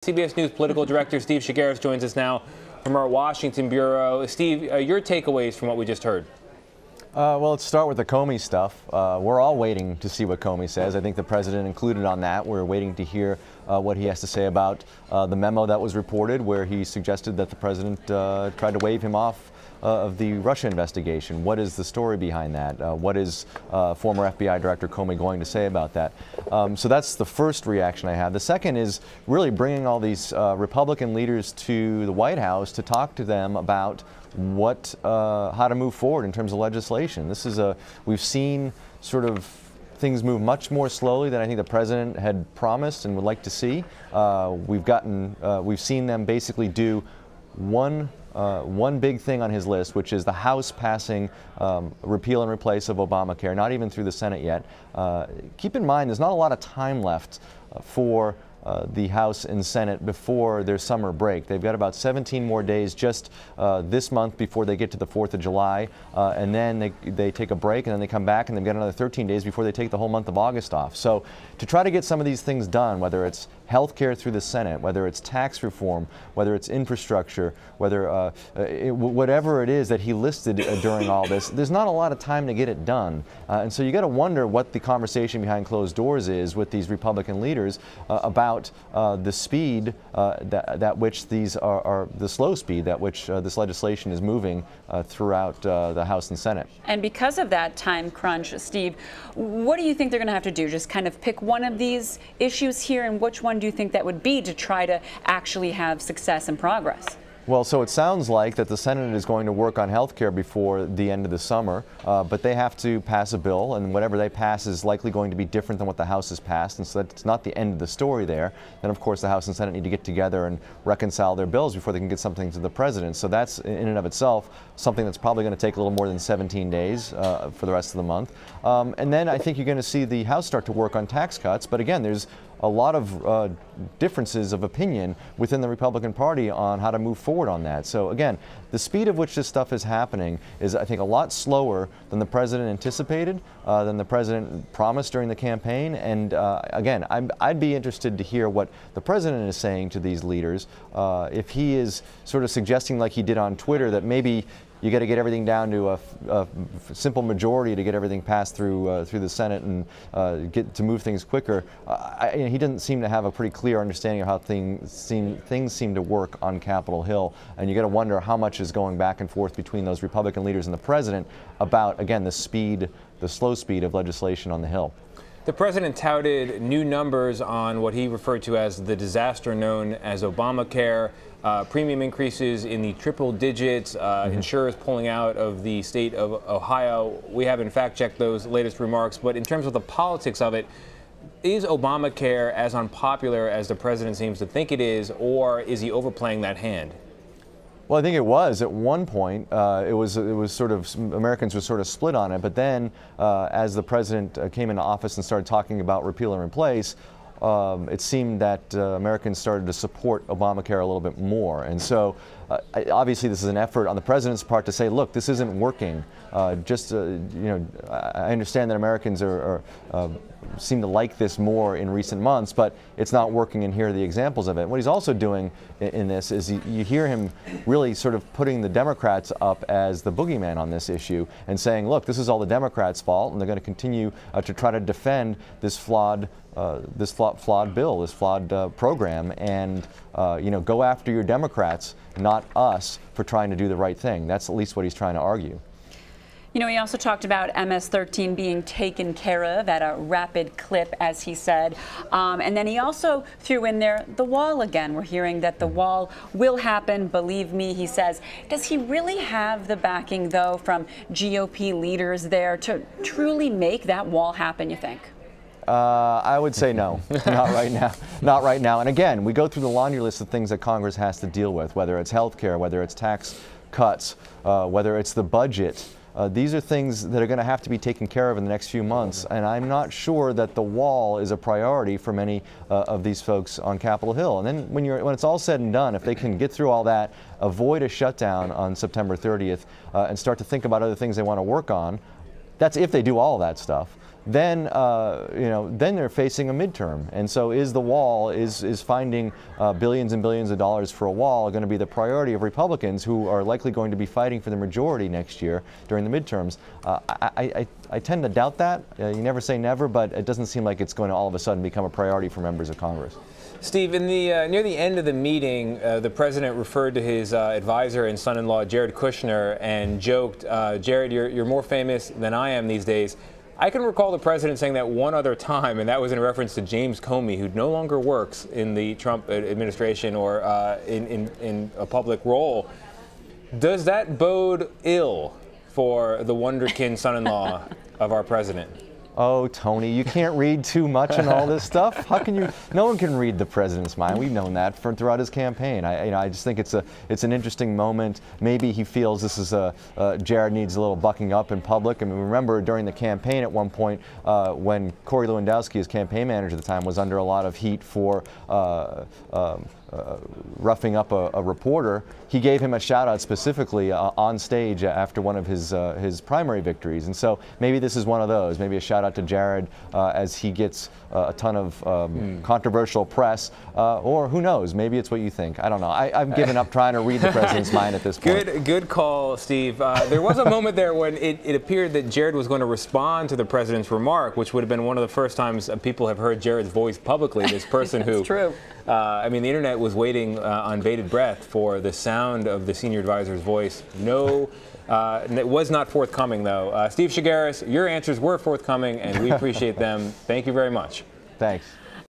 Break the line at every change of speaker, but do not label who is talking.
CBS News political director Steve Chaggaris joins us now from our Washington bureau. Steve, your takeaways from what we just heard?
Well, let's start with the Comey stuff. We're all waiting to see what Comey says. I think the president included on that. We're waiting to hear what he has to say about the memo that was reported where he suggested that the president tried to wave him off of the Russia investigation. What is the story behind that? What is former FBI Director Comey going to say about that? So that's the first reaction I have. The second is really bringing all these Republican leaders to the White House to talk to them about how to move forward in terms of legislation. We've seen sort of things move much more slowly than I think the president had promised and would like to see. We've seen them basically do one big thing on his list, which is the House passing repeal and replace of Obamacare, not even through the Senate yet. Keep in mind, there's not a lot of time left for the House and Senate before their summer break. They've got about 17 more days just this month before they get to the 4th of July, and then they take a break, and then they come back, and they've got another 13 days before they take the whole month of August off. So to try to get some of these things done, whether it's health care through the Senate, whether it's tax reform, whether it's infrastructure, whatever it is that he listed during all this, there's not a lot of time to get it done. And so you got to wonder what the conversation behind closed doors is with these Republican leaders about the speed that which these are the slow speed at which this legislation is moving throughout the House and Senate.
And because of that time crunch, Steve, what do you think they're going to have to do? Just kind of pick one of these issues here, and which one do you think that would be to try to actually have success and progress?
Well, so it sounds like that the Senate is going to work on health care before the end of the summer, but they have to pass a bill, and whatever they pass is likely going to be different than what the House has passed, and so that's not the end of the story there. Then, of course, the House and Senate need to get together and reconcile their bills before they can get something to the president. So that's, in and of itself, something that's probably going to take a little more than 17 days for the rest of the month. And then I think you're going to see the House start to work on tax cuts, but again, there's a lot of differences of opinion within the Republican Party on how to move forward on that. So again, the speed of which this stuff is happening is, I think, a lot slower than the president anticipated, than the president promised during the campaign. And again, I'd be interested to hear what the president is saying to these leaders. If he is sort of suggesting, like he did on Twitter, that maybe you got to get everything down to a simple majority to get everything passed through the Senate and get to move things quicker. He doesn't seem to have a pretty clear understanding of how things seem to work on Capitol Hill, and you got to wonder how much is going back and forth between those Republican leaders and the president about, again, the slow speed of legislation on the Hill.
The president touted new numbers on what he referred to as the disaster known as Obamacare, premium increases in the triple digits, insurers pulling out of the state of Ohio. We haven't fact-checked those latest remarks, but in terms of the politics of it, is Obamacare as unpopular as the president seems to think it is, or is he overplaying that hand?
Well, I think it was at one point. It was sort of, Americans were sort of split on it. But then, as the president came into office and started talking about repeal and replace, it seemed that Americans started to support Obamacare a little bit more. And so, obviously, this is an effort on the president's part to say, look, this isn't working. I understand that Americans seem to like this more in recent months, but it's not working, and here are the examples of it. What he's also doing in this is you hear him really sort of putting the Democrats up as the boogeyman on this issue and saying, look, this is all the Democrats' fault, and they're going to continue to try to defend this flawed bill, this flawed program, and go after your Democrats, not us, for trying to do the right thing. That's at least what he's trying to argue.
You know, he also talked about MS-13 being taken care of at a rapid clip, as he said. And then he also threw in there the wall again. We're hearing that the wall will happen, believe me, he says. Does he really have the backing, though, from GOP leaders there to truly make that wall happen, you think?
I would say no, not right now. Not right now. And again, we go through the laundry list of things that Congress has to deal with, whether it's health care, whether it's tax cuts, whether it's the budget. These are things that are going to have to be taken care of in the next few months, and I'm not sure that the wall is a priority for many of these folks on Capitol Hill. And then when it's all said and done, if they can get through all that, avoid a shutdown on September 30th, and start to think about other things they want to work on, that's if they do all that stuff. then then they're facing a midterm. And so is the wall, is finding billions and billions of dollars for a wall going to be the priority of Republicans who are likely going to be fighting for the majority next year during the midterms? I tend to doubt that. You never say never, but it doesn't seem like it's going to all of a sudden become a priority for members of Congress.
Steve, in the near the end of the meeting, the president referred to his advisor and son-in-law, Jared Kushner, and joked, Jared, you're more famous than I am these days. I can recall the president saying that one other time, and that was in reference to James Comey, who no longer works in the Trump administration or in a public role. Does that bode ill for the wonderkin son-in-law of our president?
Oh, Tony, you can't read too much on all this stuff. How can you? No one can read the president's mind. We've known that throughout his campaign. I just think it's an interesting moment. Maybe he feels this is Jared needs a little bucking up in public. I mean, remember during the campaign at one point when Corey Lewandowski, his campaign manager at the time, was under a lot of heat for roughing up a reporter. He gave him a shout out specifically on stage after one of his primary victories. And so maybe this is one of those. Maybe a shout out to Jared as he gets a ton of controversial press, or who knows, maybe it's what you think. I don't know. I've given up trying to read the president's mind at this point.
Good call, Steve. There was a moment there when it appeared that Jared was going to respond to the president's remark, which would have been one of the first times people have heard Jared's voice publicly. This person who,
true.
I mean, the internet was waiting on bated breath for the sound of the senior advisor's voice. No. It was not forthcoming, though. Steve Chaggaris, your answers were forthcoming, and we appreciate them. Thank you very much.
Thanks.